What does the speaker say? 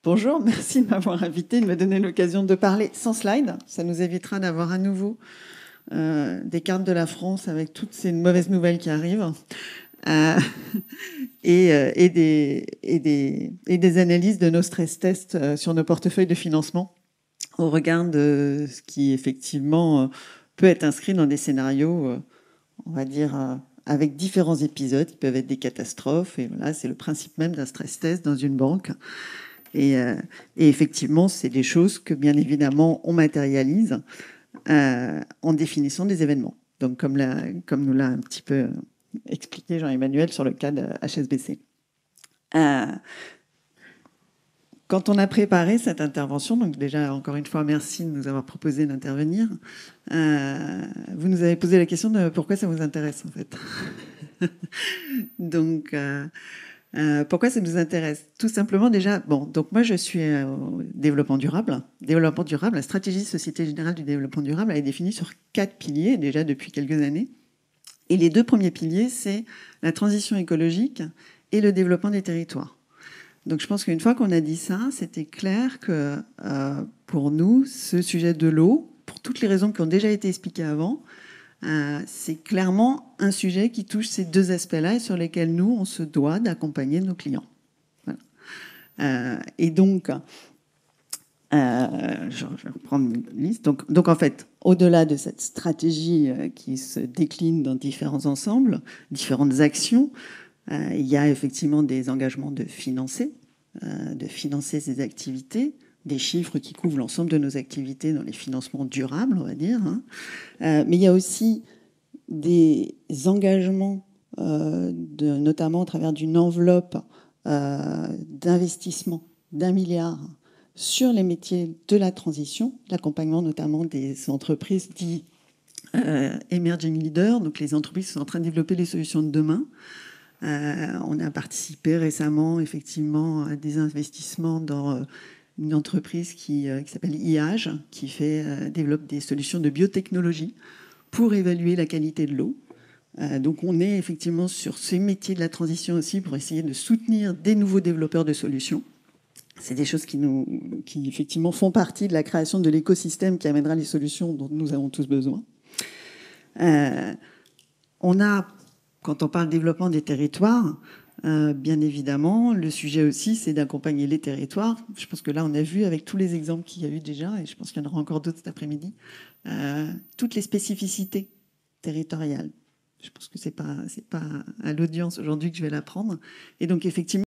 Bonjour, merci de m'avoir invité, de me donner l'occasion de parler sans slide. Ça nous évitera d'avoir à nouveau des cartes de la France avec toutes ces mauvaises nouvelles qui arrivent euh, et des analyses de nos stress tests sur nos portefeuilles de financement au regard de ce qui effectivement peut être inscrit dans des scénarios, on va dire, avec différents épisodes qui peuvent être des catastrophes. Et voilà, c'est le principe même d'un stress test dans une banque. Et effectivement, c'est des choses que, bien évidemment, on matérialise en définissant des événements. Donc, comme nous l'a un petit peu expliqué Jean-Emmanuel sur le cas de HSBC. Quand on a préparé cette intervention, donc déjà, encore une fois, merci de nous avoir proposé d'intervenir, vous nous avez posé la question de pourquoi ça vous intéresse, en fait. Donc... pourquoi ça nous intéresse? Tout simplement déjà, donc moi je suis au développement durable. Développement durable, la stratégie Société Générale du développement durable, elle est définie sur 4 piliers déjà depuis quelques années. Et les 2 premiers piliers, c'est la transition écologique et le développement des territoires. Donc je pense qu'une fois qu'on a dit ça, c'était clair que pour nous, ce sujet de l'eau, pour toutes les raisons qui ont déjà été expliquées avant, c'est clairement un sujet qui touche ces 2 aspects-là et sur lesquels nous, on se doit d'accompagner nos clients. Voilà. Et donc, je vais reprendre une liste. Donc en fait, au-delà de cette stratégie qui se décline dans différents ensembles, différentes actions, il y a effectivement des engagements de financer ces activités, des chiffres qui couvrent l'ensemble de nos activités dans les financements durables, on va dire. Mais il y a aussi des engagements, notamment au travers d'une enveloppe d'investissement d'1 milliard sur les métiers de la transition, l'accompagnement notamment des entreprises dites emerging leaders, donc les entreprises qui sont en train de développer les solutions de demain. On a participé récemment effectivement à des investissements dans une entreprise qui s'appelle IAGE, qui développe des solutions de biotechnologie pour évaluer la qualité de l'eau. Donc on est effectivement sur ces métiers de la transition aussi pour essayer de soutenir des nouveaux développeurs de solutions. C'est des choses qui effectivement font partie de la création de l'écosystème qui amènera les solutions dont nous avons tous besoin. On a, quand on parle de développement des territoires, bien évidemment, le sujet aussi, c'est d'accompagner les territoires. Je pense que là, on a vu avec tous les exemples qu'il y a eu déjà, et je pense qu'il y en aura encore d'autres cet après-midi, toutes les spécificités territoriales. Je pense que c'est pas à l'audience aujourd'hui que je vais l'apprendre. Et donc, effectivement,